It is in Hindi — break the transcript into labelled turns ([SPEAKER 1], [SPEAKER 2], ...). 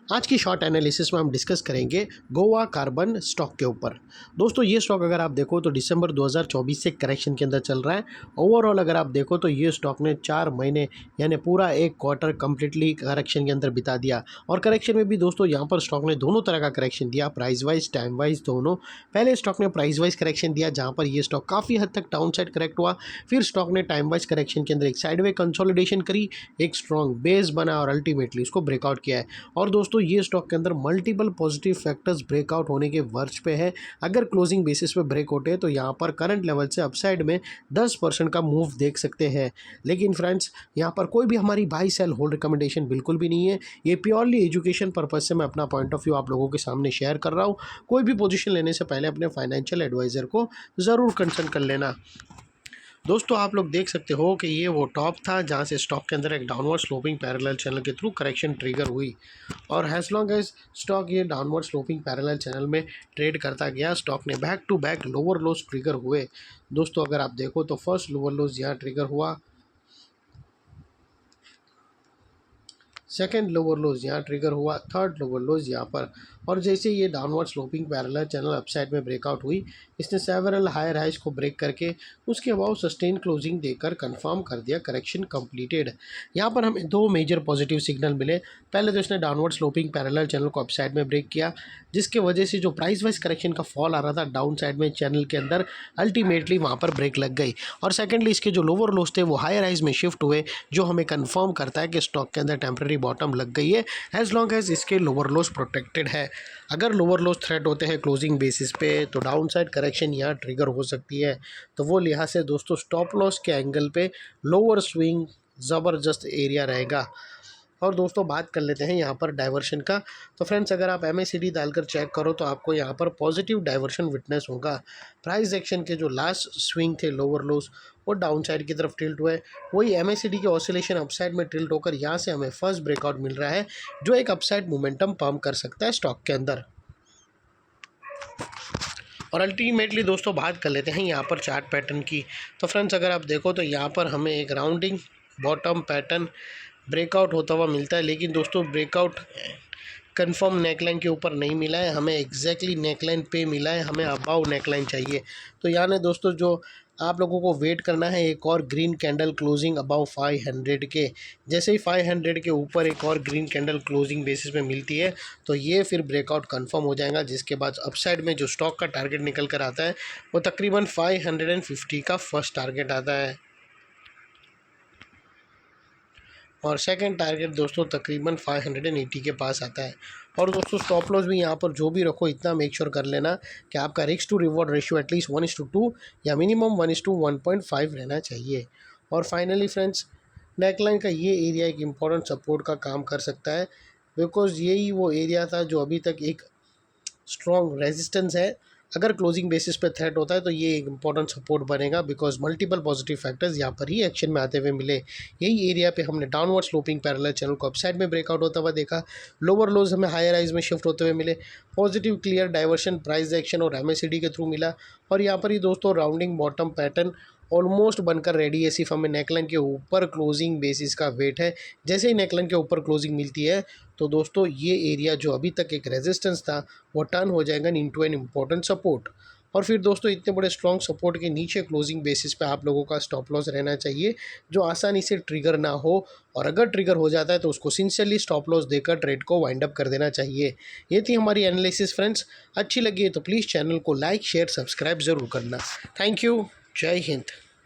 [SPEAKER 1] आज की शॉर्ट एनालिसिस में हम डिस्कस करेंगे गोवा कार्बन स्टॉक के ऊपर। दोस्तों ये स्टॉक अगर आप देखो तो दिसंबर 2024 से करेक्शन के अंदर चल रहा है। ओवरऑल अगर आप देखो तो ये स्टॉक ने 4 महीने यानी पूरा एक क्वार्टर कम्प्लीटली करेक्शन के अंदर बिता दिया। और करेक्शन में भी दोस्तों यहाँ पर स्टॉक ने दोनों तरह का करेक्शन दिया, प्राइस वाइज टाइम वाइज दोनों। पहले स्टॉक ने प्राइस वाइज करेक्शन दिया जहाँ पर ये स्टॉक काफ़ी हद तक डाउन साइड करेक्ट हुआ। फिर स्टॉक ने टाइम वाइज करेक्शन के अंदर एक साइडवे कंसोलिडेशन करी, एक स्ट्रॉन्ग बेस बना और अल्टीमेटली इसको ब्रेकआउट किया है। और दोस्तों ये स्टॉक के अंदर मल्टीपल पॉजिटिव फैक्टर्स ब्रेकआउट होने के वर्ष पे है। अगर क्लोजिंग बेसिस पे ब्रेकआउट है तो यहाँ पर करंट लेवल से अपसाइड में 10% का मूव देख सकते हैं। लेकिन फ्रेंड्स यहाँ पर कोई भी हमारी बाई सेल होल्ड रिकमेंडेशन बिल्कुल भी नहीं है। ये प्योरली एजुकेशन पर्पज से मैं अपना पॉइंट ऑफ व्यू आप लोगों के सामने शेयर कर रहा हूँ। कोई भी पोजीशन लेने से पहले अपने फाइनेंशियल एडवाइज़र को ज़रूर कंसल्ट कर लेना। दोस्तों आप लोग देख सकते हो कि ये वो टॉप था जहाँ से स्टॉक के अंदर एक डाउनवर्ड स्लोपिंग पैरेलल चैनल के थ्रू करेक्शन ट्रिगर हुई। और हैज़ लॉन्ग एज स्टॉक ये डाउनवर्ड स्लोपिंग पैरेलल चैनल में ट्रेड करता गया, स्टॉक ने back to back lower lows trigger हुए। दोस्तों अगर आप देखो तो फर्स्ट लोअर लोज यहाँ ट्रिगर हुआ, सेकेंड लोअर लोज यहाँ ट्रिगर हुआ, थर्ड लोअर लोज यहाँ पर। और जैसे ये downward sloping parallel channel upside में ब्रेकआउट हुई, इसने सेवरल हायर हाइज को ब्रेक करके उसके अबाउ सस्टेन क्लोजिंग देकर कंफर्म कर दिया करेक्शन कंप्लीटेड। यहाँ पर हमें दो मेजर पॉजिटिव सिग्नल मिले। पहले तो इसने डाउनवर्ड स्लोपिंग पैरेलल चैनल को अपसाइड में ब्रेक किया, जिसके वजह से जो प्राइस वाइज करेक्शन का फॉल आ रहा था डाउन साइड में चैनल के अंदर, अल्टीमेटली वहाँ पर ब्रेक लग गई। और सेकेंडली इसके जो लोअर लोज थे वो हायर हाइज में शिफ्ट हुए, जो हमें कन्फर्म करता है कि स्टॉक के अंदर टेम्प्रेरी बॉटम लग गई है एज लॉन्ग एज इसके लोअर लोज प्रोटेक्टेड है। अगर लोअर लोज थ्रेट होते हैं क्लोजिंग बेसिस पे तो डाउन साइड करेक्शन यहाँ ट्रिगर हो सकती है। तो वो लिहाज से दोस्तों स्टॉप लॉस के एंगल पे लोअर स्विंग ज़बरदस्त एरिया रहेगा। और दोस्तों बात कर लेते हैं यहाँ पर डाइवर्शन का। तो फ्रेंड्स अगर आप MACD डालकर चेक करो तो आपको यहाँ पर पॉजिटिव डाइवर्शन विटनेस होगा। प्राइस एक्शन के जो लास्ट स्विंग थे लोअर लोज वो डाउन साइड की तरफ टिल्ट हुए, वही MACD के ऑसिलेशन अपसाइड में टिल्ट होकर यहाँ से हमें फर्स्ट ब्रेकआउट मिल रहा है जो एक अपसाइड मोमेंटम पम्प कर सकता है स्टॉक के अंदर। और अल्टीमेटली दोस्तों बात कर लेते हैं यहाँ पर चार्ट पैटर्न की। तो फ्रेंड्स अगर आप देखो तो यहाँ पर हमें एक राउंडिंग बॉटम पैटर्न ब्रेकआउट होता हुआ मिलता है, लेकिन दोस्तों ब्रेकआउट कंफर्म नेकलाइन के ऊपर नहीं मिला है, हमें एग्जैक्टली नेकलाइन पे मिला है, हमें अबाव नेकलाइन चाहिए। तो यानी दोस्तों जो आप लोगों को वेट करना है एक और ग्रीन कैंडल क्लोजिंग अबाव 500 के। जैसे ही 500 के ऊपर एक और ग्रीन कैंडल क्लोजिंग बेसिस में मिलती है तो ये फिर ब्रेकआउट कंफर्म हो जाएगा, जिसके बाद अपसाइड में जो स्टॉक का टारगेट निकल कर आता है वो तकरीबन 550 का फर्स्ट टारगेट आता है। और सेकंड टारगेट दोस्तों तकरीबन 580 के पास आता है। और दोस्तों स्टॉप लॉस भी यहाँ पर जो भी रखो इतना मेक श्योर कर लेना कि आपका risk to reward ratio at least 1:2 या मिनिमम 1:1.5 रहना चाहिए। और फाइनली फ्रेंड्स नेकलाइन का ये एरिया एक इम्पॉर्टेंट सपोर्ट का काम कर सकता है, बिकॉज यही वो एरिया था जो अभी तक एक स्ट्रॉन्ग रेजिस्टेंस है। अगर क्लोजिंग बेसिस पे थ्रेट होता है तो ये एक इंपॉर्टेंट सपोर्ट बनेगा, बिकॉज मल्टीपल पॉजिटिव फैक्टर्स यहाँ पर ही एक्शन में आते हुए मिले। यही एरिया पे हमने डाउनवर्ड स्लोपिंग पैरेलल चैनल को अपसाइड में ब्रेकआउट होता हुआ देखा, लोअर लोज हमें हायर हाइज में शिफ्ट होते हुए मिले, positive clear diversion price action और MACD के थ्रू मिला। और यहाँ पर ही दोस्तों राउंडिंग बॉटम पैटर्न ऑलमोस्ट बनकर रेडी है, सिर्फ हमें नेकलाइन के ऊपर क्लोजिंग बेसिस का वेट है। जैसे ही नेकलाइन के ऊपर क्लोजिंग मिलती है तो दोस्तों ये एरिया जो अभी तक एक रेजिस्टेंस था वो टर्न हो जाएगा इनटू एन इम्पोर्टेंट सपोर्ट। और फिर दोस्तों इतने बड़े स्ट्रॉन्ग सपोर्ट के नीचे क्लोजिंग बेसिस पे आप लोगों का स्टॉप लॉस रहना चाहिए जो आसानी से ट्रिगर ना हो, और अगर ट्रिगर हो जाता है तो उसको सिंसियरली स्टॉप लॉस देकर ट्रेड को वाइंड अप कर देना चाहिए। ये थी हमारी एनालिसिस फ्रेंड्स। अच्छी लगी है तो प्लीज़ चैनल को लाइक शेयर सब्सक्राइब ज़रूर करना। Thank you. जय हिंद।